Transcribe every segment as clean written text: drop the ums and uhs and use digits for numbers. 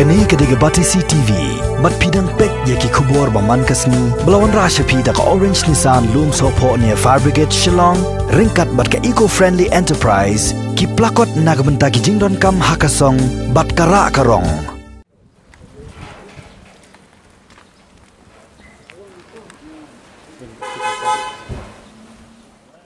Kani kediga bati CTV, mat pidang pek yaki kubur baman kasni, belawan rasha pida ka Orange Nissan Loom Sopo near Fire Brigade Shillong, ringkat bat ka eco-friendly enterprise, ki plakot nagbenta ki jingdon kam hakasong, bat kara karong.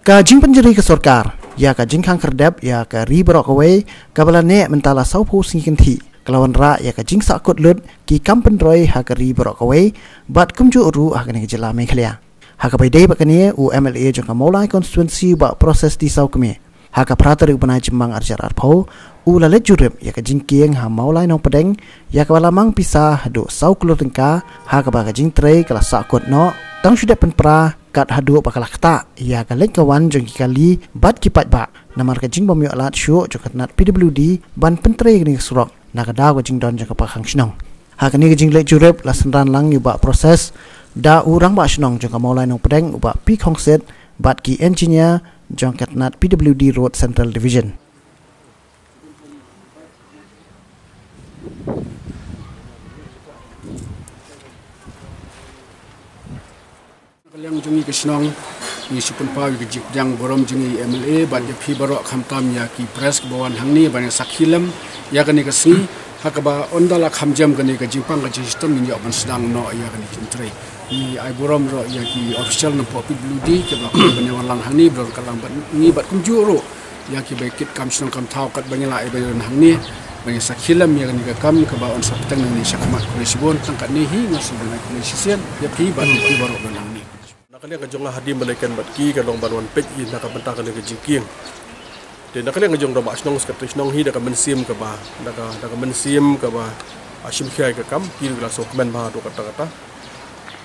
Ka jing penjeri ke sorkar, ya ka jing khang kerdep, ya ka ri berok away, ka balane mentala saupo singkinti. Kelawan ra ya ka jing Sahkut lut, ki kam Pynroi ha ka ri berok away, bat kumju uru ha ka ni jela Meghalaya. Ha ka paidai ba kani u MLA jong ka Maulai Constituency ba proses di Sawkmie. Ha ka pratar u banai jembang arjar arpau, u lalet Jurip ya ka jing kieng ha Maulai nong pedeng, ya ka balamang pisah do Sawkut tengka, ha ka ba ka jing trei kala Sahkut no, tang sudah penpra kat hadu bakal kata ia kalek kawan jong kali bat kipat ba namar ka jing bomyo alat syu jong nat PWD ban pentre ni surok nakada ko jing don jong ka khang snong ha kani jing Leit Jurip la senran lang yu ba proses da urang ba snong jong ka Maulai nong pedeng ba pi khongset bat ki engineer jong nat PWD Road Central Division. Yang jungi kesenang ni supun pawi ke yang borom jungi MLA ban phi barok khamtam ya ki press ke bawan hangni ban sakhilam ya kani kasni hakaba ondala khamjam kani ke jingpang ke system ni ban sedang no ya kani cintre ni ai borom ro ya ki official no popi bludi ke ba ban walang hangni bro kalang ban ni bat kumjuro ya ki baikit kam senang kam thau kat banyala ai ban hangni ban sakhilam ya kani ke kam ke ba on saptang ni syakmat kulisibon tangkat ni hi ngasi ban kulisisian ya phi ban phi barok ban hangni nakalian ka jong hadim balikan batki ka long banwan pek in ka benta ka le jingking de nakalian ka jong do ba snong skat snong hi da ka mensim ka ba da ka mensim ka ba asim khai ka kam ki la Sawkmie ba do kata kata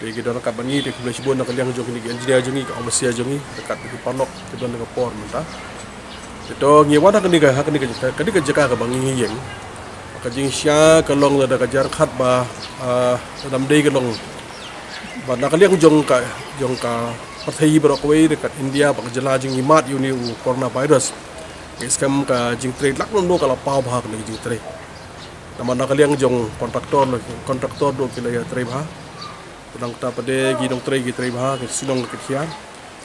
de ki do ka bangi de kulis bon nakalian jong ni engineer jongi ka omasia jongi dekat ki panok ki don ka por menta to ngi wada ka ni ka jaka ka bangi yeng ka jing sya ka long da ka jar khat ba dam dei ka long ba nakalian jong ka pathai berok wei dekat India pak jela jing imat uni coronavirus iskam ka jing trade lak no kala pau bahak ni jing trade nama nakalian jong kontraktor do kila ya trade bah pedang ta pade gi dong trade bah ke sinong ke khian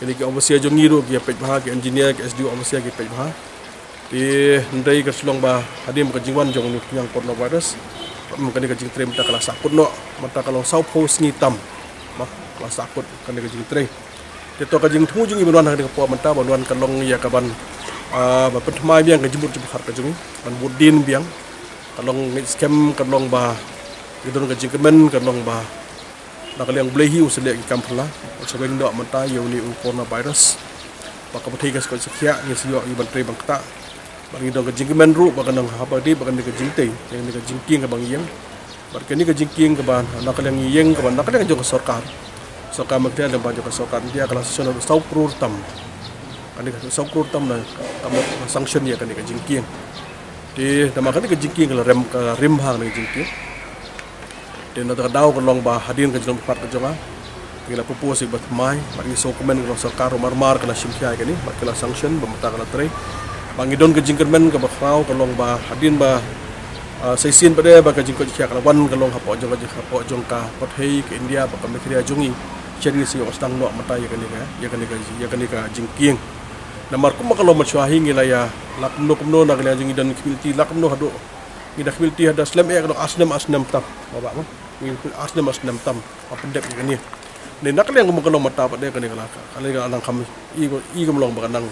kini ke omasia jong ngiru gi pej bah ke engineer ke SDU omasia gi pej bah di ndai ke sulong ba hadim ke jingwan jong ni yang coronavirus mungkin ke jing trade mata kala Sahkut no mata kalau saupo snitam bah kala Sahkut kan ke jing trade teto ka jing thu jung ibon han ka po manta bonwan kalong ya ka ban ba petmai biang ka jibut jibut ka jung ban budin biang kalong scam kalong ba idon ka jing kemen kalong ba nakaliang blehi usle ki kampla sebeng do manta yoni coronavirus ba ka pathi ka ska sakya ni siyo iban tre bang ta bang idon ka jing kemen ru ba kanang haba di ba kan ka jing te yang ka jing king ka bang yeng ba kani ka jing king ka ban nakaliang yeng ka ban nakaliang jong ka sarkar Sokar magdia dan banyak sokar dia kalau sesuatu saukrur tam, kan ini saukrur tam na kamu sanction dia kan ini kejingking, di nama kan ini kejingking kalau rim hang ni kejingking, dan nanti kadau kalau bah hadir ke dalam part kejonga, kita propose buat mai, bagi Sawkmie kalau sokar mar kalau simpiai kan ini, bagi kalau sanction, bemata kalau teri, bagi don kejingkermen kalau kau kalau bah hadir bah saisin pada bagi kejingkut kia kalau wan kalau hapok jongka pothei ke India bagi Meghalaya jongi. Jadi si ostang no mata ya kan ka jingking namar kum kalau machuahi ngilaya lakno na kala jingi dan community lakno hado ngida community hada slam ya kalau asnam tam baba mo asnam tam apendek ni ne nakal yang kalau mata pada kan kala alang kham i gom long banang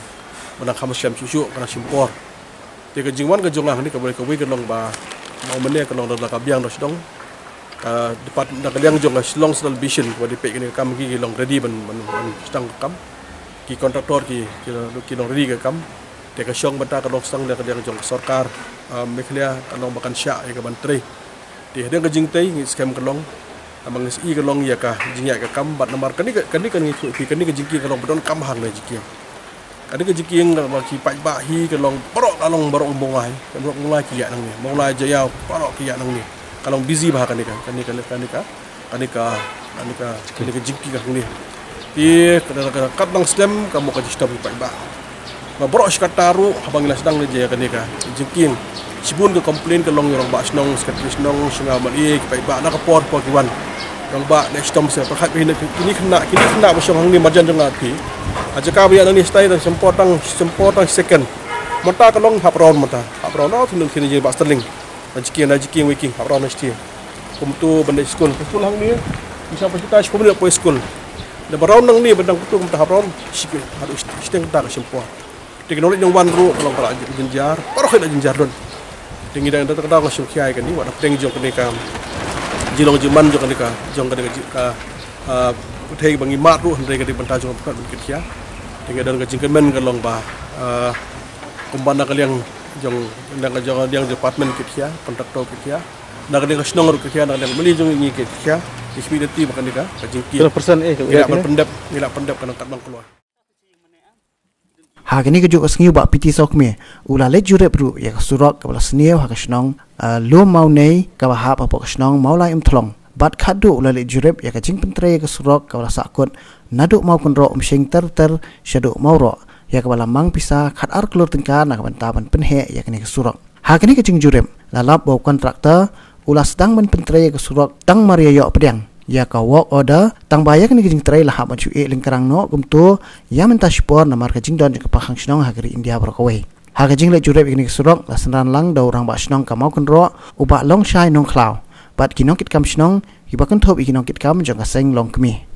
kham syam susu kana simpor te ka jingwan ka jongang ni ka boleh ka wi ka long ba mau mene ka long da ka biang do sidong depat nakaliang jong long sel vision wa dipek ni kam ki long ready ban stang kam ki kontraktor ki long ready ka kam te ka syong bata ka long stang da ka jong sarkar Meghalaya ka long bakan sya ka ban tre te hede ka jing tei ngi scam ka long amang i ka long ya ka jing ya ka kam bat namar kan ni ka jing ki ka long badon kam hang na jing kan ka jing ka ki pai ba hi ka long barok bongai ka mulai ki ya nang ni mulai jaya barok ki ya nang ni kalau busy bah kanika jingki ka ni di kadang stem kamu ka jista pai ba borok sekataru habang sedang le jaya kanika jingking Sibun ke komplain ke long orang bak senong sekali senong sungai mali pai bak nak por kiwan. Orang bak next time saya pakai kini kena macam hang ni majan jeng api. Aja kau yang ni stay dan sempotang second. Mata ke long hapron no tu kini je bak sterling. Ajiking waking hapron mesti. Kumtu benda school betul hang ni. Bisa kita sekolah ni poi school. Dan baron nang ni benda betul kumtu hapron sikit harus steng tak sempot. Teknologi yang wan ru kalau kalau jenjar, baru kena jenjar don. Tinggi dan terkadang langsung kiai kan ni, wadah penting jong kenika, jilong jeman jong kenika, jong kenika putai bangi mat ru hendak kenika bentang jong bukan mungkin kia. Tinggi dan kejingkemen kalau bah kumbana kalian jong yang department kia, kontraktor kia, nak kenika senong ru kia, nak kenika beli jong ini kia, expedienti bukan kenika, kejingki. Ya pendap kena kat bang keluar. Hagani kejuk sengiu bak piti Sawkmie ula Leit Jurip ru ya surak kepala seniau hak senong lo mau nei ka bahap apa senong mau lai thlong bat khadu ula Leit Jurip ya kajing pentre ke surak kepala Sahkut naduk mau konro msing ter syaduk mau ro ya kepala mang pisa khat ar kelur tengka nak bantaban penhe ya kini ke surak hagani kajing Jurip lalap bau kontraktor ula sedang men pentre ke surak tang maria yok pedang ya ka work order tang bayak ni kejing tray lah ban chu e lingkarang no gumtu ya menta spor namar kejing don ke pahang snong hagri India berkawai ha kejing le Jurip ni surok la sanran lang dau rang ba snong ka mau kun ro uba long shai nong klau bat kinong kit kam snong hiba kan thop ikinong kit kam jong ka seng long kmi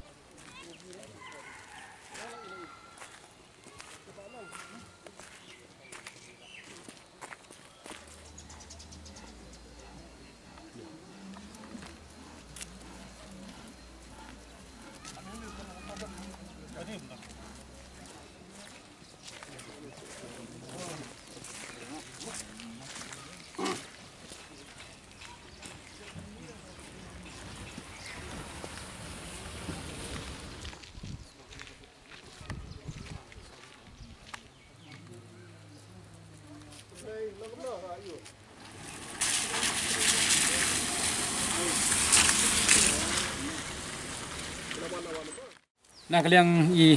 Nah kalian i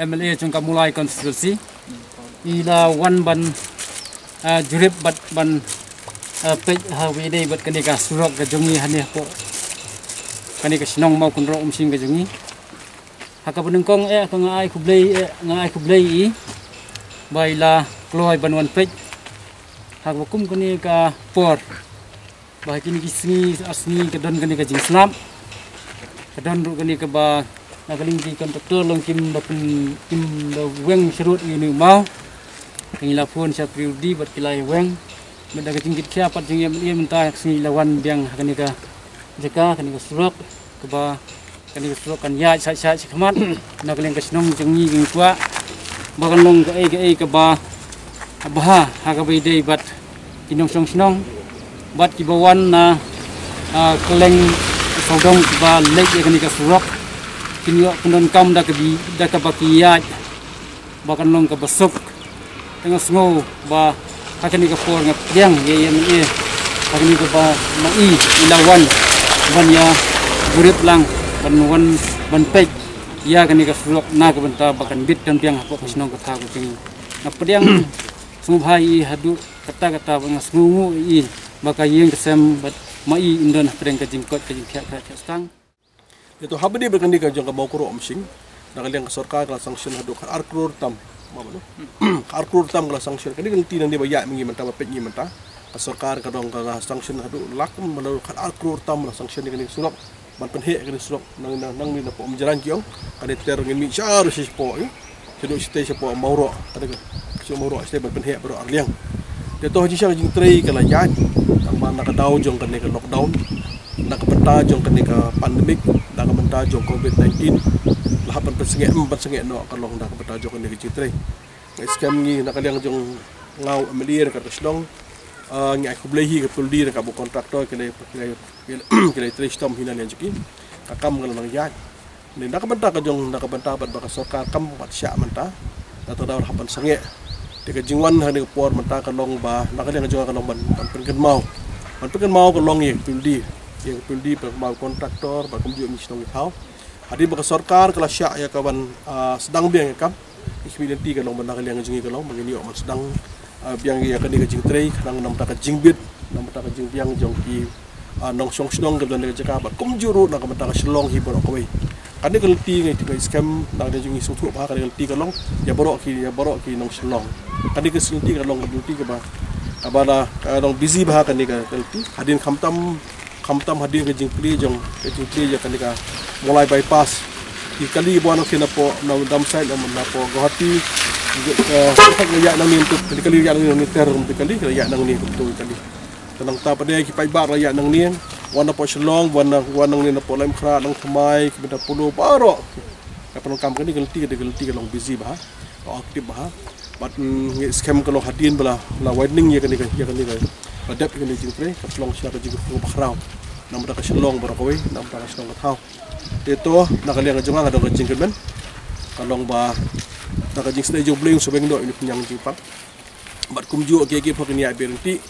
MLA jungka mulai Constituency ila wan ban Jurip bat ban pej hawide bat kanika surok ke jongi hane po kanika sinong mau kunro umsim ke jongi haka benengkong ngai kublei i baila kloi ban wan pej hak hukum kanika por bah kini kisni asni ke don kanika jing snap ke don ru kanika ba nagaling di kontraktor long kim da weng serut ini mau kini lapun siap priudi buat kilai weng mendaga tingkit kia pat jing ia minta sini lawan biang kanika jeka kanika surok keba kanika surok kan ya sai kemat nagaling kasnong jengi ging tua bagan long ke keba abah hagabai dei bat kinong snong bat kibawan na keleng saudong ba lek kanika surok kinyo pendon kam da kabakiyat bakan long ka basok tengah sngo ba hakani ka por ngap yang ye hakani ka ba mai ilawan ban ya Jurip lang ban pek ya kani ka sulok na ka benta bakan bit dan piang apa snong ka ta ko ting na pedang sumbai hadu kata bang sngu i baka yeng kesem bat mai indon pedang ka jingkot ka jingkhat ka stang Itu habis dia berkendi kan jangka bau kuruk msing, nak kalian ke sorka kalau sanction hadu arkur tam, mana tu? Arkur tam kalau sanction, kini kan tina dia bayar mengi mentah, bapet mengi mentah. Ke sorka kalau sanction hadu lakum malu arkur tam kalau sanction ni kini sulap, ban penhek kini sulap, nang ni nak pemjalan kiong, kini terangin micar si sepo, seduk stay sepo mauro, ada ke? Si mauro stay ban penhek baru arliang. Dia tu haji siang jing tray kalau jalan, tambah nak down jong kini ke lockdown. Nak benta jong kenika pandemik, nak benta jong COVID-19, lahapan persengit no kalau nak benta jong kenika citre. Scam ni nak kalian jong ngau amelir kat senong, ngai kublehi ke puldi dekat bu kontraktor kena tristom hina yang jekin, kakam kalau nang jat. Ni nak benta ke jong nak benta bat baka sorkar kam bat syak menta, atau dah lahapan sengit. Dekat jingwan hari por menta kalau ba, nak kalian jong kalau ban pengen mau kalau ye puldi. Yang puldi mau kontraktor bakum juga misnong thau hadi baka sarkar kala syak ya kawan sedang biang kam expedienti kalau benar yang jengi kalau begini orang sedang biang ya kan jing trei nang nam ta jing bit nam ta jing biang jong ki nong song snong ke dan jaka ba kum juru nang ta shlong hi borok we kan ni kelti ngai tiga scam nang de jing su thu ba kan kelti kalong ya borok ki nong shlong kan ni kesulti kalong kelti ke ba abala kalong busy ba kan ni kelti hadin khamtam hadin ke jing pri jong ya kan ni ka mulai bypass di kali buan kena po na dam side na po Guwahati ya nang ni untuk kali ya nang ni term kali ya nang ni betul kali tenang ta pada ki pai bar ya nang ni wana po shlong wana ni na po lem khra nang thamai ki benda pulu baro kapan kam kani gelti long busy ba aktif ba but scam kalau hadin bala la widening ya kani adap kani jing pre kaslong sia ka jing bakrau nam ta ka shlong baro kowe nam ta ka shlong thau itu nakaliang jong ada ka jing ben kalong ba nakajing stay jo bling so beng do ini punyang jipang bat kumju ke phok ni ai berenti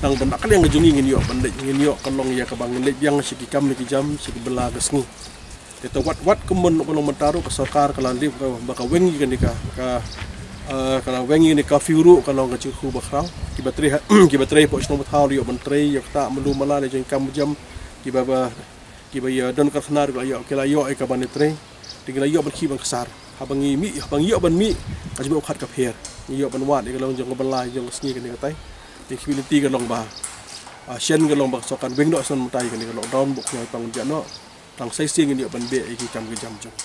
nang ban nakaliang jong ngin yo ban ngin yo kalong ya ka bang le yang sigi kam ni jam sigi bela gasngi itu wat kumun kalong mentaru ka sarkar kalandip ba ka wengi kan kana wengi ni ka fiuru kalong ka chiku bakrang ki batri po sno bathau yo menteri yo ta melu mala le jeng kam jam ki ba ya don ka khnar ko yo kila yo ka ban tre tinggal yo ban khi ban kasar habang yo ban mi ajib khat ka pher yo ban wat ka long jong ban lai jong sni ka ni ka tai flexibility ka long ba shen ka long ba so kan wing do son mutai ka ni ka long down buk nyai pang ja no tang sai sing ni ban be ki kam ki jam jong